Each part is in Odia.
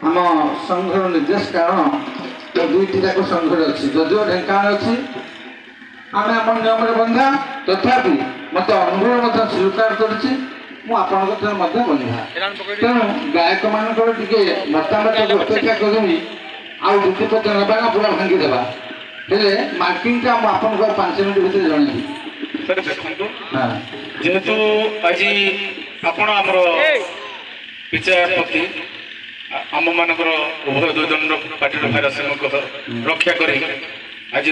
आम संघर निर्देश कारण दुईटी जाक संघर अच्छी जदिव ढेंकानाल अच्छी आम आम नियम बंधा तथापि मत अनुरोध स्वीकार करुच्ची बंधा तेणु गायक मान मतामत अपेक्षा करी आउ दुटीपद ना पूरा भांगीदेवा हेले मार्किंग आपको 5 मिनट भितर जनइबी सर देखो जेहेतु आज आपण आमर विचारपति आम मानकर उभय दुईजन पार्टी भारसाम्य रक्षा कर आज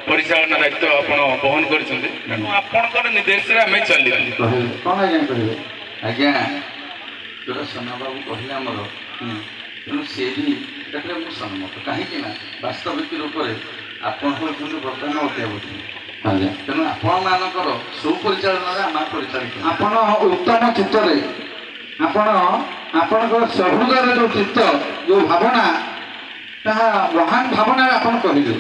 परिचालना दायित्व आपण बहन कर निर्देश आम चल कौन आज्ञा करेंगे आज्ञा जो सोना बाबू कहले आमर तेणु सी भी सहमत कहीं वास्तविक रूप से आपण होती बर्तमान अत्यावधि तेणु आपण मानकर सुपरिचालन आम परिचालित आपण उत्तम चित्त आपणकर सहृदय जो चित्त जो भावना ताहा महान भावना आप कहले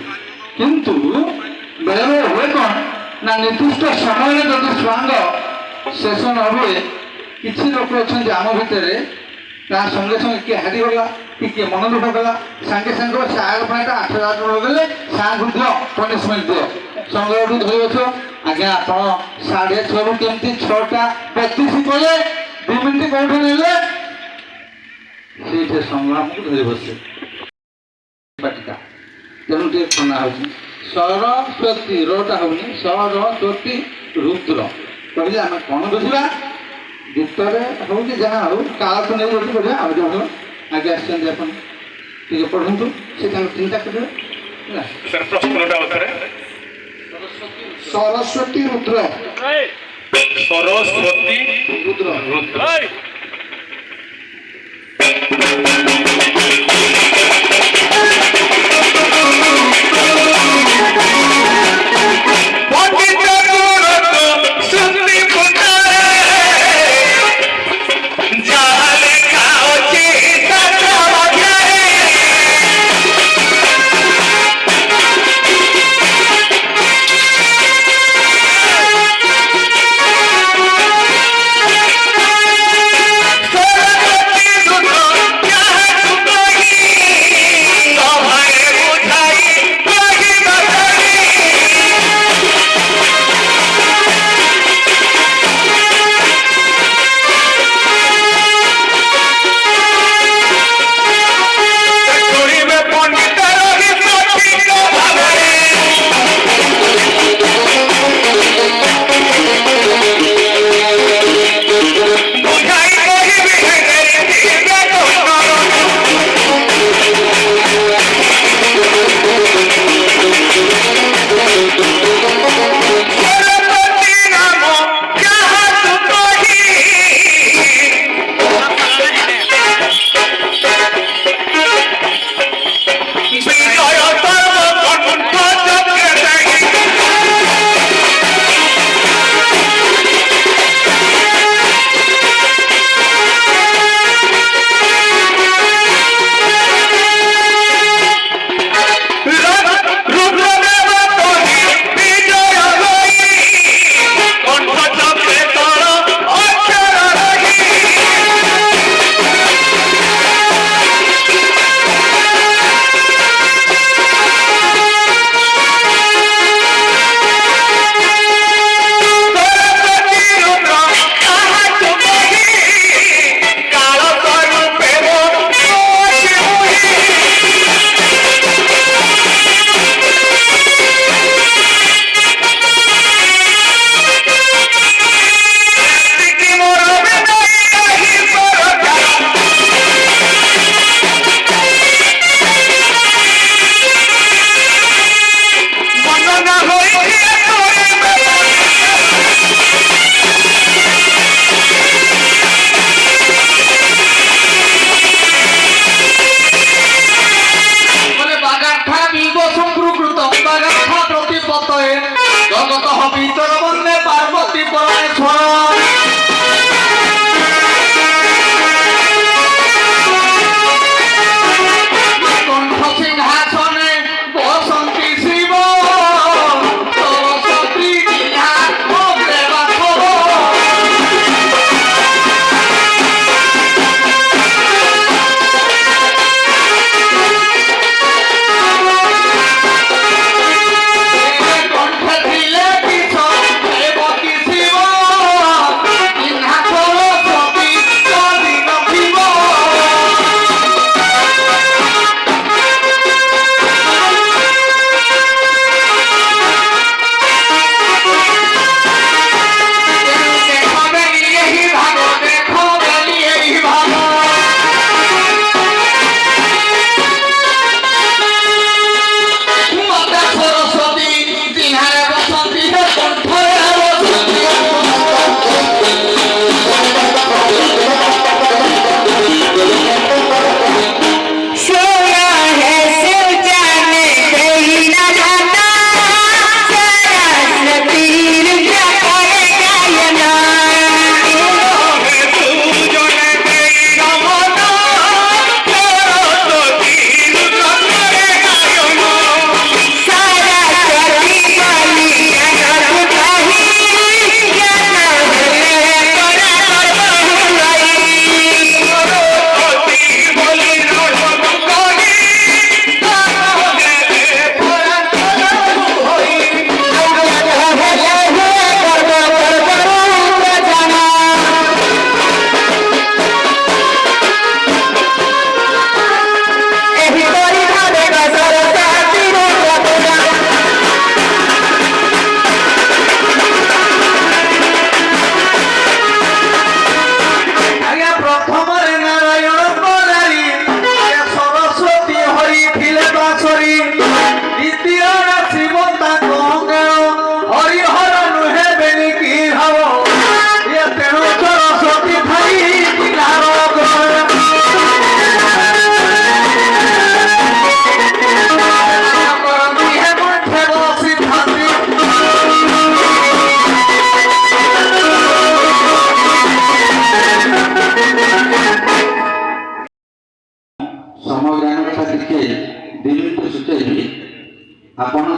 किंतु बेले बेले हुए कौन ना निर्दिष्ट समय जब स्वांग शेष न हुए किसी लोक अच्छा आम भितर संगे संगे किए हारीगला कि किए मन दुख कला सागे सागे साग पाटा 8,000 गले साग दियो पनिशमेंट दियो संगे धरी बस आज्ञा आप 6:30 केमती 6:32 कले 2 मिनिट कौटे ने संग्राम को धरी बसे पाटिका तेणु टे खना हो सरस्वती रोटा होनी सरस्वती रुद्र कहले आम कौन बुझा गीतरे हो कि जहाँ हो काल तो नहीं रोटी बढ़िया आगे जो आगे आगे पढ़ु से चिंता करेंगे सरस्वती रुद्र सरस्वती रुद्र रुद्र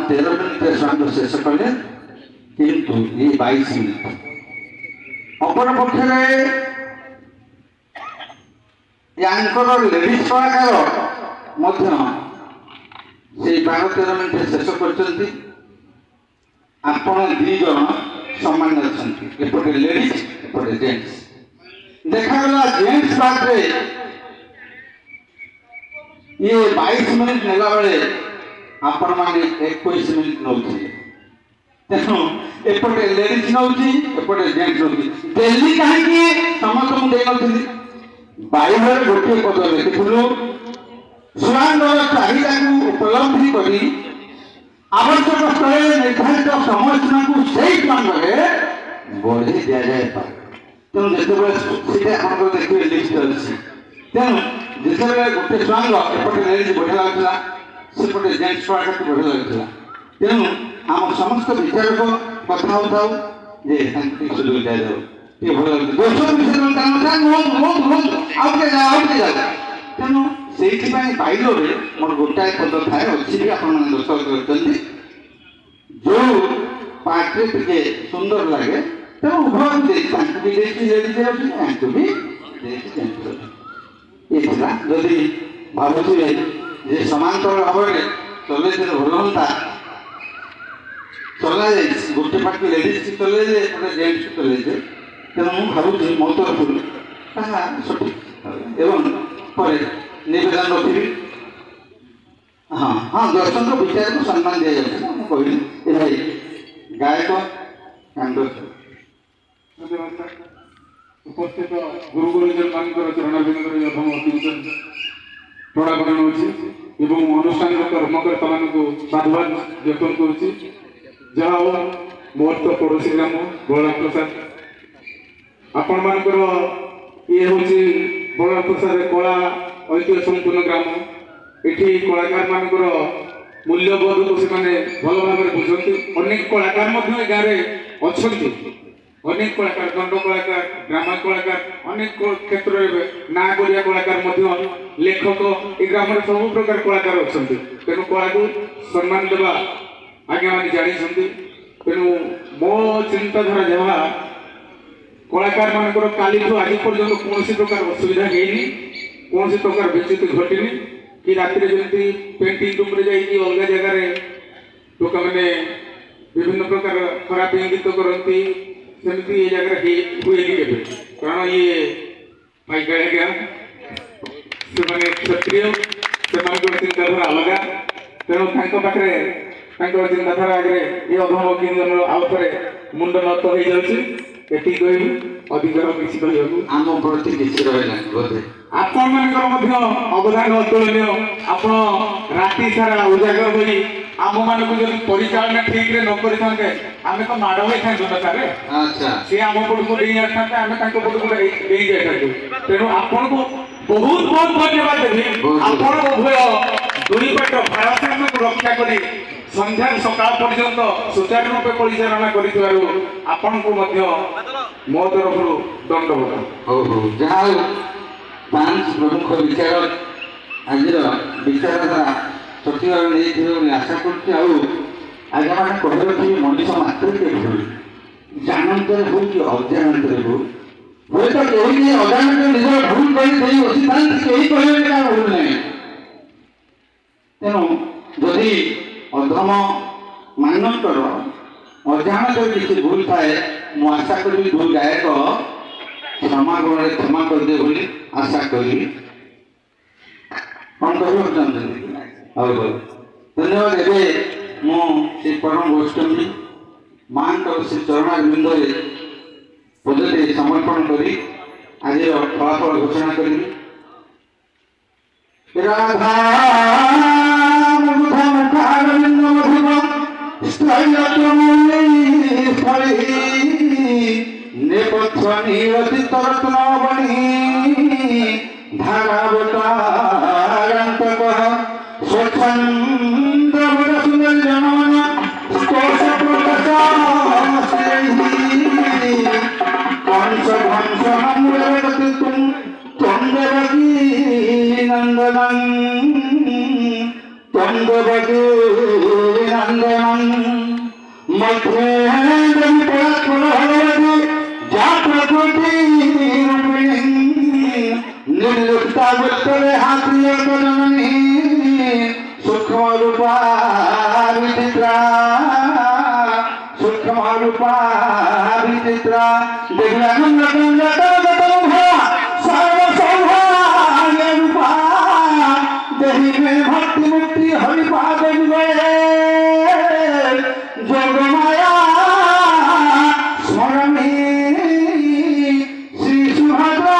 13 ମିନିଟ୍ ସ୍ୱାଙ୍ଗ ଶେଷ କଲେ, କିନ୍ତୁ ଏ 22 ମିନିଟ୍। ଅପରପକ୍ଷରେ ୟାଙ୍କର ଲେଡିଜ୍ କଳାକାର ମଧ୍ୟ ସେଇ 12-13 ମିନିଟ୍ ଶେଷ କରିଛନ୍ତି। ଆପଣ 2 ଜଣ ସମାନ ଅଛନ୍ତି, ଏପଟେ ଲେଡିଜ୍ ଏପଟେ ଜେଣ୍ଟସ୍। ଦେଖାଗଲା ଜେଣ୍ଟସ୍ ପାର୍ଟରେ ଇଏ 22 ମିନିଟ୍ ନେଲା ବେଳେ ଆପଣମାନେ 21 ମିନିଟ୍ ନେଉଥିଲେ। ତେଣୁ ଏପଟେ ଲେଡିଜ୍ ନେଉଛି, ଏପଟେ ଜେଣ୍ଟସ୍ ନେଉଛି। ଡେଲି କାହିଁକି ସମସ୍ତଙ୍କୁ ଦେଇନଥିଲି? ବାଇବେଲରେ ଗୋଟିଏ ପଦ ଲେଖିଥିଲୁ, ଛୁଆଙ୍କର ଚାହିଦାକୁ ଉପଲବ୍ଧି କରି ଆବଶ୍ୟକ ସ୍ଥଳରେ ନିର୍ଦ୍ଧାରିତ ସମୟସୀମାକୁ ସେଇ ଛୁଆଙ୍କରେ ବଢ଼େଇ ଦିଆଯାଇପାରେ। ତେଣୁ ଯେତେବେଳେ ସେଇଟା ଆପଣଙ୍କର ଦେଖିବେ ଲିଷ୍ଟ ଅଛି। ତେଣୁ ଯେତେବେଳେ ଗୋଟେ ଛୁଆଙ୍କ ଏପଟେ ଲେଡିଜ୍ ବଢ଼ିଆ ଲାଗୁଥିଲା, ସେପଟେ ଜେଣ୍ଟସ୍ ଛୁଆକୁ ବଢ଼ିଆ ଲାଗୁଥିଲା। ତେଣୁ ଆମ ସମସ୍ତ ବିଚାରକ କଥା ହେଉଥାଉ ଯେ ତାଙ୍କୁ ଟିକେ ସୁଯୋଗ ଦିଆଯାଉ, ଟିକେ ଭଲ ଲାଗୁଛି। ଦୋଷ ବିଷୟରେ ଆଉ ଟିକେ ଯାଉ, ଆଉ ଟିକେ ଯାଉ। ତେଣୁ ସେଇଥିପାଇଁ ବାଇବେଲରେ ମୋର ଗୋଟାଏ ପଦ ଥାଏ, ଅଛି ବି ଆପଣମାନେ ଦୋଷ କରିଛନ୍ତି, ଯୋଉ ପାର୍ଟରେ ଟିକେ ସୁନ୍ଦର ଲାଗେ ତେଣୁ ଉଭୟକୁ ଦେଇଛି, ତାଙ୍କୁ ବି ଦେଇଛି ଲେଡିଜ୍ ଅଛି, ତାଙ୍କୁ ବି ଦେଇଛି ଜେଣ୍ଟସ୍ ଅଛି। ଇଏ ଥିଲା। ଯଦି ଭାବୁଥିବେ ଯେ ସମାନ୍ତର ଭାବରେ ଚଲେଇଥିଲେ ଭଲ ହୁଅନ୍ତା, ଚଲାଯାଇଛି। ଗୋଟେ ପାର୍ଟି ଲେଡିଜ୍ ଚଲେଇଲେ, ଗୋଟେ ଜେଣ୍ଟସ୍ ଚଲେଇଲେ। ତେଣୁ ମୁଁ ଭାବୁଛି ମୋ ତରଫରୁ ତାହା ସଠିକ୍। ଏବଂ ପରେ ନିବେଦନ ରଖିବି। ହଁ, ଦର୍ଶକ ବିଚାରକୁ ସମ୍ମାନ ଦିଆଯାଉଛି। ମୁଁ କହିଲି ଏ ଭାଇ ଗାୟକ କାଣ୍ଡ ଉପସ୍ଥିତ ଗୁରୁ ଗୁରୁଜନମାନଙ୍କର ଚରଣାବିନ୍ଦରେ ଅଧମ ପ୍ରଣାମ ଜଣାଉଛି ଏବଂ ଅନୁଷ୍ଠାନର କର୍ମକର୍ତ୍ତାମାନଙ୍କୁ ସାଧୁବାଦ ଜ୍ଞାପନ କରୁଛି। ଯାହା ହଉ ମୋର ତ ପଡ଼ୋଶୀ ଗ୍ରାମ ବଳରାମ ପ୍ରସାଦ, ଆପଣମାନଙ୍କର ଇଏ ହେଉଛି ବଳରାମ ପ୍ରସାଦ କଳା ଐତିହ୍ୟ ସମ୍ପୂର୍ଣ୍ଣ ଗ୍ରାମ। ଏଠି କଳାକାରମାନଙ୍କର ମୂଲ୍ୟବୋଧକୁ ସେମାନେ ଭଲ ଭାବରେ ବୁଝନ୍ତି। ଅନେକ କଳାକାର ମଧ୍ୟ ଏ ଗାଁରେ ଅଛନ୍ତି, ଅନେକ କଳାକାର, ଦଣ୍ଡ କଳାକାର, ଡ୍ରାମା କଳାକାର, ଅନେକ କ୍ଷେତ୍ରରେ ନାଁ କରିଆ କଳାକାର ମଧ୍ୟ, ଲେଖକ, ଏ ଗ୍ରାମରେ ସବୁ ପ୍ରକାର କଳାକାର ଅଛନ୍ତି। ତେଣୁ କଳାକୁ ସମ୍ମାନ ଦେବା ଆଜ୍ଞାମାନେ ଜାଣିଛନ୍ତି। ତେଣୁ ମୋ ଚିନ୍ତାଧାରା ଯାହା, କଳାକାରମାନଙ୍କର କାଲିଠୁ ଆଜି ପର୍ଯ୍ୟନ୍ତ କୌଣସି ପ୍ରକାର ଅସୁବିଧା ହେଇନି, କୌଣସି ପ୍ରକାର ବିଚ୍ୟୁତି ଘଟିନି। କି ରାତିରେ ଯେମିତି ପେଣ୍ଟିଂ ରୁମ୍ରେ ଯାଇକି ଅଲଗା ଜାଗାରେ ଲୋକମାନେ ବିଭିନ୍ନ ପ୍ରକାର ଖରାପ ଇଙ୍ଗିତ କରନ୍ତି, ସେମିତି ଏ ଜାଗାରେ ହୁଏନି କେବେ। କାରଣ ଇଏ ପାଇକାଳିଆ, ସେମାନେ କ୍ଷତ୍ରିୟ, ସେମାନଙ୍କର ଚିନ୍ତାଧାରା ଅଲଗା। ତେଣୁ ତାଙ୍କ ପାଖରେ, ତାଙ୍କର ଚିନ୍ତାଧାରା ଆଗରେ ଏ ଅଧମ କିଞ୍ଜନର ଆଉ ଥରେ ମୁଣ୍ଡ ନତ ହେଇଯାଉଛି। ଏତିକି କହିବି, ଅଧିକ କିଛି କହିବାକୁ ଆମ ପ୍ରତି କିଛି ରହିଲାନି ବୋଧେ। ଆପଣମାନଙ୍କର ମଧ୍ୟ ଅବଦାନ ଅତୁଳନୀୟ। ଆପଣ ରାତି ସାରା ଉଜାଗର ହୋଇ ଆମମାନଙ୍କୁ ଯଦି ପରିଚାଳନା ଠିକରେ ନ କରିଥାନ୍ତେ, ଆମେ ତ ମାଡ଼ ହୋଇଥାନ୍ତୁ ନା ସାରେ। ଆଚ୍ଛା, ସିଏ ଆମ ପଟକୁ ଡେଇଁ ଆସିଥାନ୍ତେ, ଆମେ ତାଙ୍କ ପଟକୁ ଡେଇଁ ଯାଇଥାନ୍ତୁ। ତେଣୁ ଆପଣଙ୍କୁ ବହୁତ ବହୁତ ଧନ୍ୟବାଦ ଦେବି। ଆପଣ ଉଭୟ ଦୁଇ ପଟ ଭାରସାମ୍ୟକୁ ରକ୍ଷା କରି ସନ୍ଧ୍ୟାରୁ ସକାଳ ପର୍ଯ୍ୟନ୍ତ ସୁଚାରୁ ରୂପେ ପରିଚାଳନା କରିଥିବାରୁ ଆପଣଙ୍କୁ ମଧ୍ୟ ମୋ ତରଫରୁ ଦଣ୍ଡବତ। ହଉ ହଉ, ଯାହା ହଉ 5 ପ୍ରମୁଖ ବିଚାରକ ଆଜିର ବିଚାରଧାରା ସଠିକ୍ ଭାବେ ନେଇଥିବେ ବୋଲି ଆଶା କରୁଛି। ଆଉ ଆଜ୍ଞାମାନେ କହି ରଖିବି, ମଣିଷ ମାତ୍ରକେ ଭୁଲ, ଜାଣନ୍ତରେ ଭୁଲ କି ଅଜାଣନ୍ତରେ ଭୁଲ। ହୁଏତ କେହି ଅଜାଣତରେ ନିଜର ଭୁଲ କରି ଦେଇ ବସିଥାନ୍ତି, କେହି କହିବେ ତାର ଭୁଲ ନାହିଁ। ତେଣୁ ଯଦି ଅଧମ ମାନଙ୍କର ଅଜାଣତରେ କିଛି ଭୁଲ ଥାଏ, ମୁଁ ଆଶା କରିବି ଦୁଇ ଗାୟକ କ୍ଷମା ଗୁଣରେ କ୍ଷମା କରିଦେବେ ବୋଲି ଆଶା କରିବି। କ'ଣ କହିବାକୁ ଚାହୁଁଛନ୍ତି? ହଉ ହଉ, ଧନ୍ୟବାଦ। ଏବେ ମୁଁ ସେ ପରମ ବୈଷ୍ଣବୀ ମାଙ୍କର ସେ ଚରଣାବିନ୍ଦରେ ପଦରେ ସମର୍ପଣ କରି ଆଜିର ଫଳାଫଳ ଘୋଷଣା କରିବି। ରାଧା নেপথ্য নিরচিত রত্নবণী ধারাবতারান্তক স্বচ্ছন্দ সুন্দরজনমন স্পর্শ প্রকাশ কংস ভংস মূলগতি তন্দেবকী নন্দনং তন্দেবকী নন্দনং ଜଗରେ ହାତୀ ଏକ ଜନନୀ ସୂକ୍ଷ୍ମ ରୂପା ବିଚିତ୍ରା ସୂକ୍ଷ୍ମ ରୂପା ବିଚିତ୍ରା ଦେଖିଲା ସର୍ବ ରୂପା দেহিবে ভক্তি মুক্তি হরিপাদ যোগমায়া স্মরণী শ্রী সুভদ্রা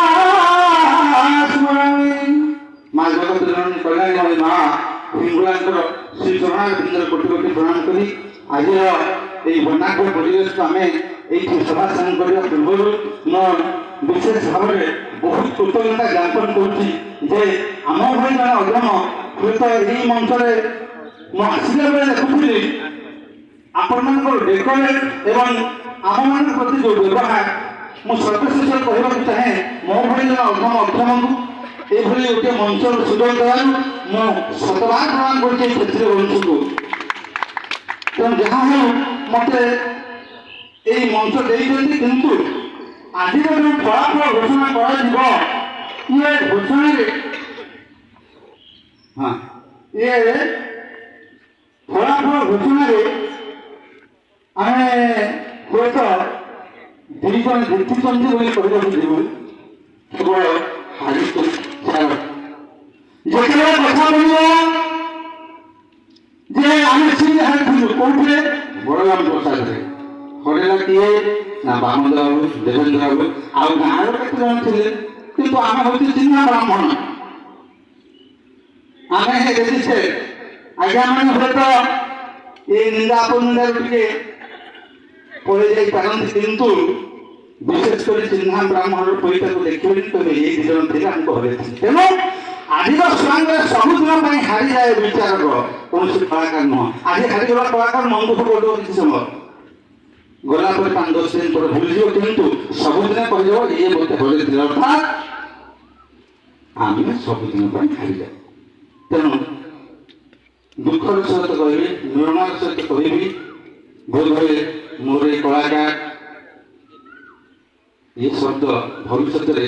স্মরণী মা জগৎ জননী কল্যাণী মা হিঙ্গুলাঙ্কর শ্রী চরଣାର ବିନ୍ଦର କୋଟି କୋଟି ପ୍ରଣାମ କରି ଆଜିର ଏହି ବର୍ଣ୍ଣାঢ୍ୟ ପରିବେଶକୁ ଆମେ ଏଇଠି ସଭାସ୍ଥାନ କରିବା ପୂର୍ବରୁ ମୁଁ ବିଶେଷ ଭାବରେ ବହୁତ କୃତଜ୍ଞତା ଜ୍ଞାପନ କରୁଛି ଯେ ଆମ ଭଳି ଜଣେ ଅଧ୍ୟମ ହୁଏତ ଏହି ମଞ୍ଚରେ ମୁଁ ଆସିଲା ବେଳେ ଦେଖୁଥିଲି ଆପଣମାନଙ୍କର ଡେକୋରେଟ୍ ଏବଂ ଆମମାନଙ୍କ ପ୍ରତି ଯେଉଁ ବ୍ୟବହାର ମୁଁ ସର୍ବଶେଷ କହିବାକୁ ଚାହେଁ ମୋ ଭଳି ଜଣେ ଅଧ୍ୟମଙ୍କୁ ଏଭଳି ଗୋଟିଏ ମଞ୍ଚର ସୁଯୋଗ ଦେବାରୁ ମୁଁ ଶତବାର ପ୍ରଣାମ କରୁଛି ଏହି କ୍ଷେତ୍ରୀୟ ବଂଶକୁ। ତେଣୁ ଯାହା ହେଉ ମୋତେ এই মঞ্চ ଦେଇଛନ୍ତି କିନ୍ତୁ ଆଜିର ଯେଉଁ ଫଳାଫଳ ଘୋଷଣା କରାଯିବ ଇଏ ଘୋଷଣାରେ ଇଏ ଫଳାଫଳ ଘୋଷଣାରେ ଆମେ ହୁଏତ ଦୁଇ ଜଣ ଜିତିଛନ୍ତି ବୋଲି କହିବାକୁ ଯିବୁ କେବଳ ଯେତେବେଳେ କଥା ମିଳିବ ଯେ ଆମେ ସିଟ୍ ହାରିଥିଲୁ କୋଉଥିରେ ବଳରାମ ପ୍ରସାଦରେ ହରେଲା କିଏ ନା ବାମଦେବ ବାବୁ ଦେବେନ୍ଦ୍ର ବାବୁ ଆଉ ଗାଁର କେତେ ଜଣ ଥିଲେ କିନ୍ତୁ ଆମେ ହଉଛି ଚିହ୍ନା ବ୍ରାହ୍ମଣ ଆମେ ଦେଖିଛେ ଆଜ୍ଞା ମାନେ ହୁଏତ ଏଇ ନିନ୍ଦା ଅପନିନ୍ଦାରୁ ଟିକେ ପଳେଇ ଯାଇପାରନ୍ତି କିନ୍ତୁ ବିଶେଷ କରି ଚିହ୍ନା ବ୍ରାହ୍ମଣର ପଇସାକୁ ଦେଖିବେନି କହିବେ ଏଇ ଦି ଜଣ ଥିଲେ ଆମକୁ ହରେଇଥିଲେ। ତେଣୁ ଆଜିର ସ୍ୱାଙ୍ଗରେ ସବୁଦିନ ପାଇଁ ହାରିଯାଏ ବିଚାରକ କୌଣସି କଳାକାର ନୁହଁ। ଆଜି ହାରିଗଲା କଳାକାର ମନ ଦୁଃଖ କରିଦେବ କିଛି ସମୟ ଗଲା ପରେ 5-10 ଦିନ ପରେ ଭୁଲିଯିବ କିନ୍ତୁ ସବୁଦିନ କହିଦେବ ଇଏ ମୋତେ ହରେଇଥିଲେ ଅର୍ଥାତ୍ ଆମେ ସବୁଦିନ ପାଇଁ ହାରିଯାଏ। ତେଣୁ ଦୁଃଖର ସହିତ କହିବି ନିର୍ମାଣ ସହିତ କହିବି ବୋଧ ହୁଏ ମୋର ଏ କଳାକାର ଏ ଶବ୍ଦ ଭବିଷ୍ୟତରେ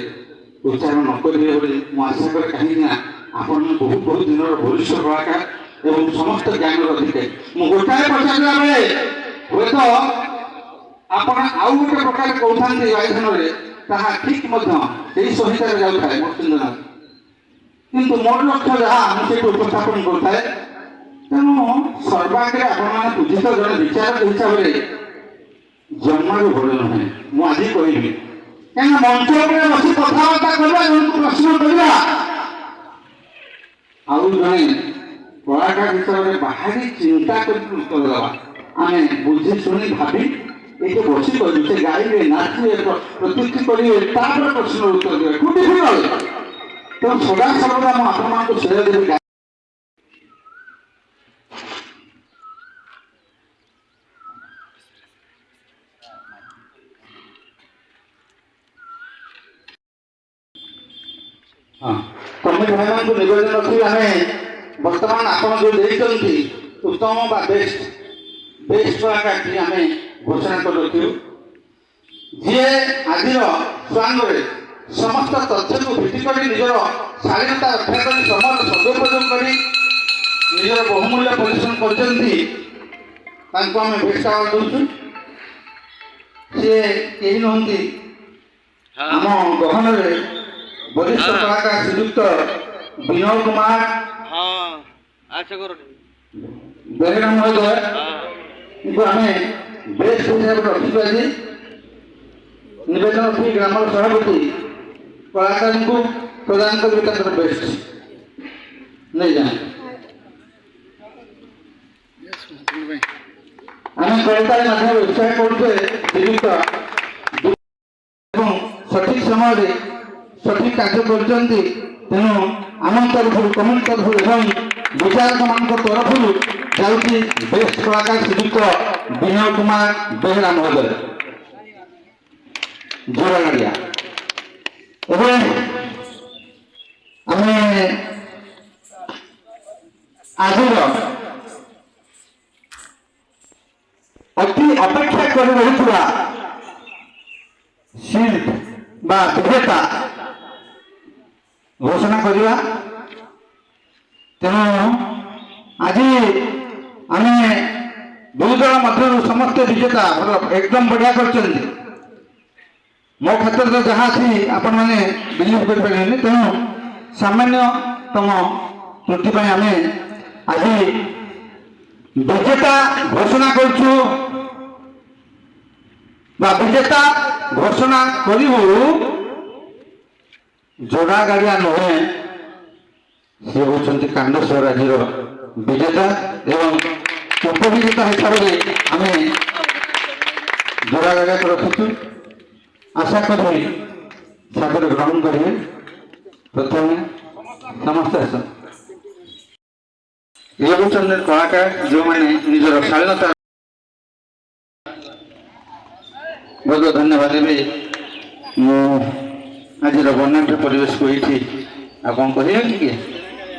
ଉଚ୍ଚାରଣ ନ କରିବେ ବୋଲି ମୁଁ ଆଶା କରେ କାହିଁକି ନା ଆପଣ ବହୁତ ବହୁତ ଦିନର ବରିଷ୍ଠ କଳାକାର ଏବଂ ସମସ୍ତ ଜ୍ଞାନର ଅଧିକାରୀ। ମୁଁ ଗୋଟାଏ ପଚାରିଲା ବେଳେ ହୁଏତ ଆପଣ ଆଉ ଗୋଟେ ପ୍ରକାର କହୁଥାନ୍ତି ଆୟୋଜନରେ ତାହା ଠିକ୍ ମଧ୍ୟ ଏହି ସହିତାରେ ଯାଉଥାଏ ମୋ ଚିନ୍ତନା କିନ୍ତୁ ମୋର ଲକ୍ଷ୍ୟ ଯାହା ମୁଁ ସେଇଠି ଉପସ୍ଥାପନ କରୁଥାଏ। ତେଣୁ ସର୍ବାଗ୍ରେ ଆପଣମାନେ ବୁଝିତ ଜଣେ ବିଚାରକ ହିସାବରେ ଜନ୍ମରୁ ବଡ଼ ନୁହେଁ ମୁଁ ଆଜି କହିବି କାହିଁକିନା ମଞ୍ଚ ଉପରେ ବସି କଥାବାର୍ତ୍ତା କରିବା ଜଣକୁ ପ୍ରଶ୍ନ କରିବା ଆଉ ଜଣେ କଳାକାର ହିସାବରେ ବାହାରି ଚିନ୍ତା କରି ଉତ୍ତର ଦେବା ଆମେ ବୁଝି ଶୁଣି ଭାବି ଏଇଠି ବସି କରିବୁ ସେ ଗାଇବେ ନାଚିବେ ପ୍ରତ୍ୟୁକ୍ତି କରିବେ ତାପରେ ପ୍ରଶ୍ନର ଉତ୍ତର ଦେବେ କୋଉଠି ଭୁଲ ତେଣୁ ସଦା ସର୍ବଦା ମୁଁ ଆପଣମାନଙ୍କୁ ଶ୍ରେୟ ଦେବି। କମିଟି ଭାଇମାନଙ୍କୁ ନିବେଦନ ରଖି ଆମେ ବର୍ତ୍ତମାନ ଆପଣ ଯେଉଁ ଦେଇଛନ୍ତି ଉତ୍ତମ ବା ବେଷ୍ଟ କଳାକାରଟି ଆମେ ଘୋଷଣା କରି ରଖିବୁ ଯିଏ ଆଜିର ସ୍ୱାଙ୍ଗରେ ସମସ୍ତ ତଥ୍ୟକୁ ଭିତ୍ତି କରି ନିଜର ଶାଳୀନତା ରକ୍ଷା କରି ସମୟର ସଦୁପଯୋଗ କରି ନିଜର ବହୁମୂଲ୍ୟ ପରିଶ୍ରମ କରିଛନ୍ତି ତାଙ୍କୁ ଆମେ ବେଷ୍ଟ ଆୱାର୍ଡ ଦେଉଛୁ। ସିଏ କେହି ନୁହନ୍ତି ଆମ ଗହନରେ ବରିଷ୍ଠ କଳାକାର ଶ୍ରୀଯୁକ୍ତ ବିନୟ କୁମାର ବେହେରା ମହୋଦୟଙ୍କୁ ଆମେ ବେଷ୍ଟ ହିସାବରେ ରଖିଛୁ ଆଜି ନିବେଦନ ରଖି ଗ୍ରାମର ସଭାପତି କଳାକାରଙ୍କୁ ପ୍ରଦାନ କରିବେ ତାଙ୍କର ବେଷ୍ଟ ନେଇଯାଏ। ଆମେ କଳିତାଳି ମାଧ୍ୟମରେ ଉତ୍ସାହ କରୁଛେ ଶ୍ରୀଯୁକ୍ତ ଏବଂ ସଠିକ ସମୟରେ ସଠିକ କାର୍ଯ୍ୟ କରୁଛନ୍ତି। ତେଣୁ ଆମ ତରଫରୁ କମିଟି ତରଫରୁ ଏବଂ ବିଚାରକମାନଙ୍କ ତରଫରୁ ଯାଉଛି ବେଷ୍ଟ କଳାକାର ଶ୍ରୀଯୁକ୍ତ ବିନୟ କୁମାର ବେହେରା ମହୋଦୟ ଜୋରଗାଡ଼ିଆ। ଏବେ ଆମେ ଆଜିର ଅତି ଅପେକ୍ଷା କରି ରହୁଥିବା ଶିଳ୍ପ ବା ବିଜେତା ଘୋଷଣା ଘୋଷଣା କରିବା। ତେଣୁ ଆଜି ଆମେ ଦୁଇ ଦଳ ମଧ୍ୟରୁ ସମସ୍ତେ ବିଜେତା ଭଲ ଏକଦମ ବଢ଼ିଆ କରିଛନ୍ତି। ମୋ କ୍ଷେତ୍ରରେ ତ ଯାହା ଅଛି ଆପଣମାନେ ବିଲିଭ୍ କରିପାରିବେନି। ତେଣୁ ସାମାନ୍ୟତମ ତ୍ରୁଟି ପାଇଁ ଆମେ ଆଜି ବିଜେତା ଘୋଷଣା କରୁଛୁ ବା ବିଜେତା ଘୋଷଣା କରିବୁ। ଯୋଡ଼ା ଗାଡ଼ିଆ ନୁହେଁ, ସେ ହେଉଛନ୍ତି କାଣ୍ଡେଶ୍ୱର ଆଜିର ବିଜେତା ଏବଂ ଉପବିଜେତା ହିସାବରେ ଆମେ ଯୋଡ଼ା ଗାଡ଼ିଆକୁ ରଖିଛୁ। ଆଶା କরি ସାଦର ଗ୍ରହଣ କରିବେ। ପ୍ରଥମେ ସମସ୍ତେ ଆସ। ଏ ହେଉଛନ୍ତି କଳାକାର ଯେଉଁମାନେ ନିଜର ଶାଳୀନତା ବହୁତ ଧନ୍ୟବାଦ ଦେବେ। ମୁଁ ଆଜିର ବର୍ଣ୍ଣାঢ୍ୟ ପରିବେଶକୁ ଏଇଠି ଆଉ କ'ଣ କହିବେ କି?